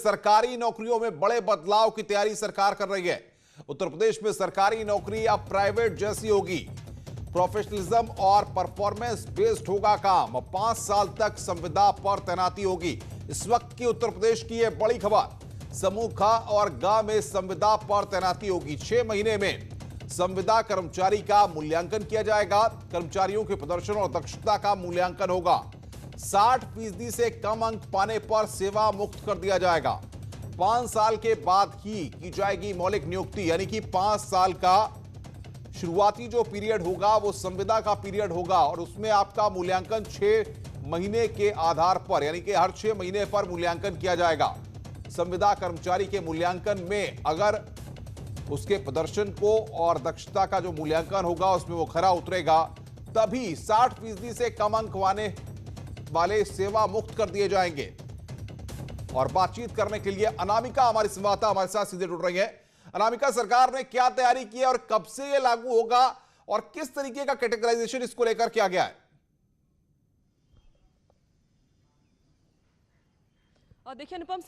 सरकारी नौकरियों में बड़े बदलाव की तैयारी सरकार कर रही है। उत्तर प्रदेश में सरकारी नौकरी अब प्राइवेट जैसी होगी। प्रोफेशनलिज्म और परफॉर्मेंस बेस्ड होगा काम। 5 साल तक संविदा पर तैनाती होगी। इस वक्त की उत्तर प्रदेश की यह बड़ी खबर। समूह ख और ग में संविदा पर तैनाती होगी। 6 महीने में संविदा कर्मचारी का मूल्यांकन किया जाएगा। कर्मचारियों के प्रदर्शन और दक्षता का मूल्यांकन होगा। 60% से कम अंक पाने पर सेवा मुक्त कर दिया जाएगा। 5 साल के बाद ही की जाएगी मौलिक नियुक्ति, यानी कि 5 साल का शुरुआती जो पीरियड होगा वो संविदा का पीरियड होगा और उसमें आपका मूल्यांकन 6 महीने के आधार पर, यानी कि हर 6 महीने पर मूल्यांकन किया जाएगा। संविदा कर्मचारी के मूल्यांकन में अगर उसके प्रदर्शन को और दक्षता का जो मूल्यांकन होगा उसमें वो खरा उतरेगा, तभी 60% से कम अंक वाले सेवा मुक्त कर दिए जाएंगे। और बातचीत करने के लिए अनामिका हमारी संवाददाता हमारे साथ सीधे जुड़ रही है। अनामिका, सरकार ने क्या तैयारी की है और कब से यह लागू होगा और किस तरीके का कैटेगराइजेशन इसको लेकर किया गया है? और देखिए अनुपम,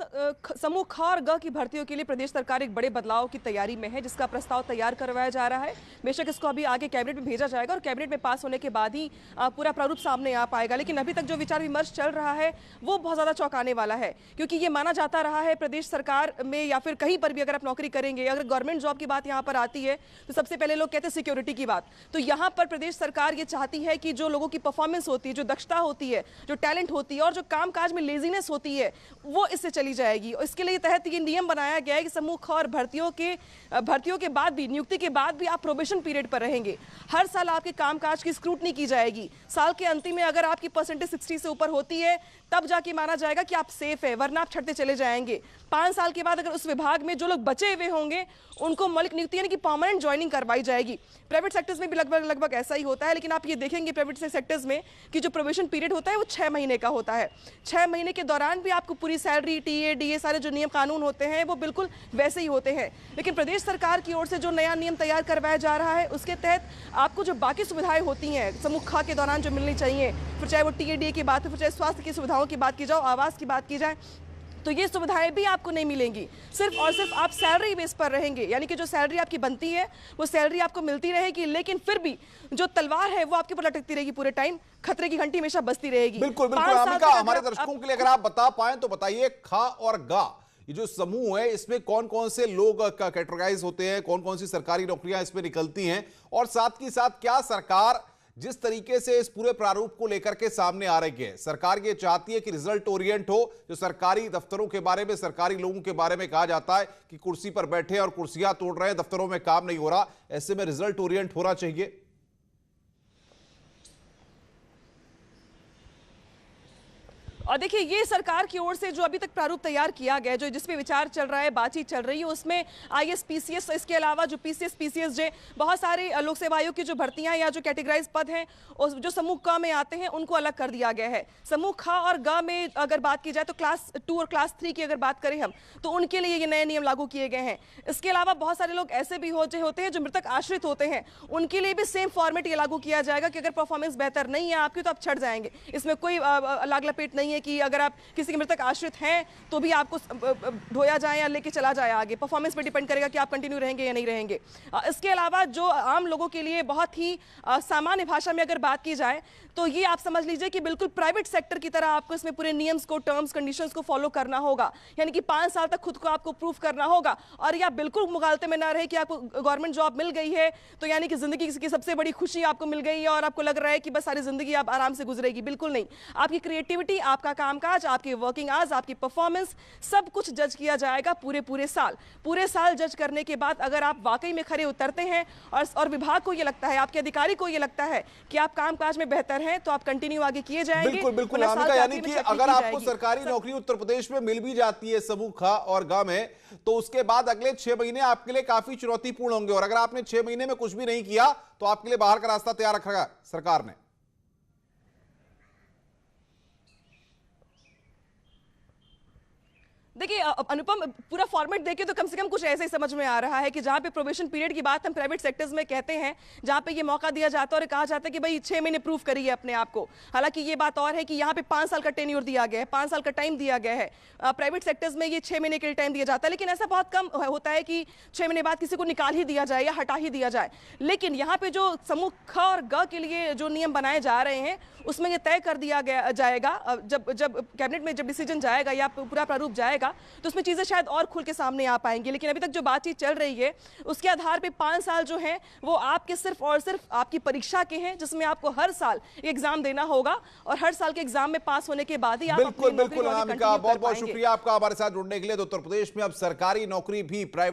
समूह ख और ग की भर्तियों के लिए प्रदेश सरकार एक बड़े बदलाव की तैयारी में है, जिसका प्रस्ताव तैयार करवाया जा रहा है। बेशक इसको अभी आगे कैबिनेट में भेजा जाएगा और कैबिनेट में पास होने के बाद ही पूरा प्रारूप सामने आ पाएगा। लेकिन अभी तक जो विचार विमर्श चल रहा है वो बहुत ज़्यादा चौंकाने वाला है, क्योंकि ये माना जाता रहा है प्रदेश सरकार में या फिर कहीं पर भी अगर आप नौकरी करेंगे, अगर गवर्नमेंट जॉब की बात यहाँ पर आती है तो सबसे पहले लोग कहते हैं सिक्योरिटी की बात। तो यहाँ पर प्रदेश सरकार ये चाहती है कि जो लोगों की परफॉर्मेंस होती है, जो दक्षता होती है, जो टैलेंट होती है और जो कामकाज में लेजीनेस होती है, वो इससे चली जाएगी। और इसके लिए तहत ये नियम बनाया गया है कि समूह ख और भर्तियों के बाद भी, नियुक्ति के बाद भी आप प्रोबेशन पीरियड पर रहेंगे। हर साल आपके कामकाज की स्क्रूटनी की जाएगी। साल के अंतिम में अगर आपकी परसेंटेज 60 से ऊपर होती है तब जाके माना जाएगा कि आप सेफ है, वरना आप छटते चले जाएंगे। 5 साल के बाद अगर उस विभाग में जो लोग बचे हुए होंगे उनको मौलिक नियुक्ति यानी कि परमानेंट ज्वाइनिंग करवाई जाएगी। प्राइवेट सेक्टर्स में भी लगभग ऐसा ही होता है, लेकिन आप ये देखेंगे प्राइवेट सेक्टर्स में कि जो प्रोबेशन पीरियड होता है वो 6 महीने का होता है। 6 महीने के दौरान भी आपको पूरी सैलरी, टीए, डीए, सारे जो नियम कानून होते हैं वो बिल्कुल वैसे ही होते हैं। लेकिन प्रदेश सरकार की ओर से जो नया नियम तैयार करवाया जा रहा है उसके तहत आपको जो बाकी सुविधाएं होती हैं समूह ख के दौरान जो मिलनी चाहिए, फिर चाहे वो टीए, डीए की बात हो, फिर चाहे स्वास्थ्य की सुविधाओं की बात की जाए, आवास की बात की जाए, तो ये सुविधाएं भी आपको नहीं मिलेंगी। सिर्फ और सिर्फ आप सैलरी बेस पर रहेंगे, यानी कि जो सैलरी आपकी बनती है वो सैलरी आपको मिलती रहेगी, लेकिन फिर भी जो तलवार है वो आपके ऊपर लटकती रहेगी पूरे टाइम। खतरे की घंटी हमेशा बजती रहेगी। बिल्कुल बिल्कुल अनामिका, हमारे दर्शकों के लिए अगर आप बता पाएं तो बताइए, ख और ग ये जो समूह है इसमें कौन कौन से लोग कैटेगराइज होते हैं, कौन कौन सी सरकारी नौकरियां इसमें निकलती हैं, और साथ ही साथ क्या सरकार जिस तरीके से इस पूरे प्रारूप को लेकर के सामने आ रही है, सरकार ये चाहती है कि रिजल्ट ओरिएंट हो। जो सरकारी दफ्तरों के बारे में, सरकारी लोगों के बारे में कहा जाता है कि कुर्सी पर बैठे और कुर्सियां तोड़ रहे हैं, दफ्तरों में काम नहीं हो रहा, ऐसे में रिजल्ट ओरिएंट होना चाहिए। और देखिए ये सरकार की ओर से जो अभी तक प्रारूप तैयार किया गया, जो जिसपे विचार चल रहा है, बातचीत चल रही है, उसमें आईएएस, पीसीएस, इसके अलावा जो पीसीएस, पीसीएस जे बहुत सारे लोक सेवा आयोग की जो भर्तियां या जो कैटेगराइज पद हैं जो समूह क में आते हैं उनको अलग कर दिया गया है। समूह ख और ग में अगर बात की जाए तो क्लास 2 और क्लास 3 की अगर बात करें हम, तो उनके लिए ये नए नियम लागू किए गए हैं। इसके अलावा बहुत सारे लोग ऐसे भी होते हैं जो मृतक आश्रित होते हैं, उनके लिए भी सेम फॉर्मेट ये लागू किया जाएगा कि अगर परफॉर्मेंस बेहतर नहीं है आपकी तो आप छट जाएंगे। इसमें कोई लाग लपेट नहीं है कि अगर आप किसी के मृतक आश्रित हैं तो भी आपको ढोया जाए या लेके चला जाए आगे। परफॉर्मेंस पे डिपेंड करेगा कि आप कंटिन्यू रहेंगे या नहीं रहेंगे। इसके अलावा जो आम लोगों के लिए बहुत ही सामान्य भाषा में अगर बात की जाए तो ये आप समझ लीजिए कि बिल्कुल प्राइवेट सेक्टर की तरह आपको इसमें पूरे नियम्स को, टर्म्स, कंडीशंस को फॉलो करना होगा, यानी कि 5 साल तक खुद को आपको प्रूफ करना होगा। और ये आप बिल्कुल मुगालते में ना रहे कि आपको गवर्नमेंट जॉब मिल गई है तो यानी कि जिंदगी की सबसे बड़ी खुशी आपको मिल गई है और आपको लग रहा है कि बस सारी जिंदगी आप आराम से गुजरेगी। बिल्कुल नहीं। आपकी क्रिएटिविटी, आपका कामकाज, आपकी वर्किंग आवर्स, आपकी परफॉर्मेंस, सब कुछ जज किया जाएगा पूरे साल जज करने के बाद अगर आप वाकई में खरे उतरते हैं और विभाग को ये लगता है, आपके अधिकारी को ये लगता है कि आप कामकाज में बेहतर हैं, तो आप कंटिन्यू आगे किए जाएंगे। बिल्कुल बिल्कुल अनामिका, यानी कि अगर आपको सरकारी नौकरी उत्तर प्रदेश में मिल भी जाती है समूह ख और ग में, तो उसके बाद अगले 6 महीने आपके लिए काफी चुनौतीपूर्ण होंगे, और अगर आपने 6 महीने में कुछ भी नहीं किया तो आपके लिए बाहर का रास्ता तैयार रखा है सरकार ने। देखिए अनुपम, पूरा फॉर्मेट देखे तो कम से कम कुछ ऐसे ही समझ में आ रहा है कि जहां पे प्रोबेशन पीरियड की बात हम प्राइवेट सेक्टर्स में कहते हैं, जहां पे ये मौका दिया जाता है और कहा जाता है कि भाई 6 महीने प्रूव करिए अपने आप को। हालांकि ये बात और है कि यहाँ पे 5 साल का टेन्योर दिया गया है, 5 साल का टाइम दिया गया है। प्राइवेट सेक्टर्स में ये 6 महीने के लिए टाइम दिया जाता है, लेकिन ऐसा बहुत कम होता है कि 6 महीने बाद किसी को निकाल ही दिया जाए या हटा ही दिया जाए। लेकिन यहाँ पे जो समूह ख और ग के लिए जो नियम बनाए जा रहे हैं उसमें ये तय कर दिया जाएगा, जब कैबिनेट में जब डिसीजन जाएगा या पूरा प्रारूप जाएगा तो उसमें चीजें शायद और खुल के सामने आ पाएंगी। लेकिन अभी तक जो बातचीत चल रही है उसके आधार पे 5 साल जो है वो आपके सिर्फ और सिर्फ आपकी परीक्षा के हैं, जिसमें आपको हर साल एग्जाम देना होगा और हर साल के एग्जाम में पास होने के बाद ही आप बिल्कुल बिल्कुल अनामिका, बहुत बहुत शुक्रिया आपका हमारे साथ जुड़ने के लिए। तो उत्तर प्रदेश में अब सरकारी नौकरी भी प्राइवेट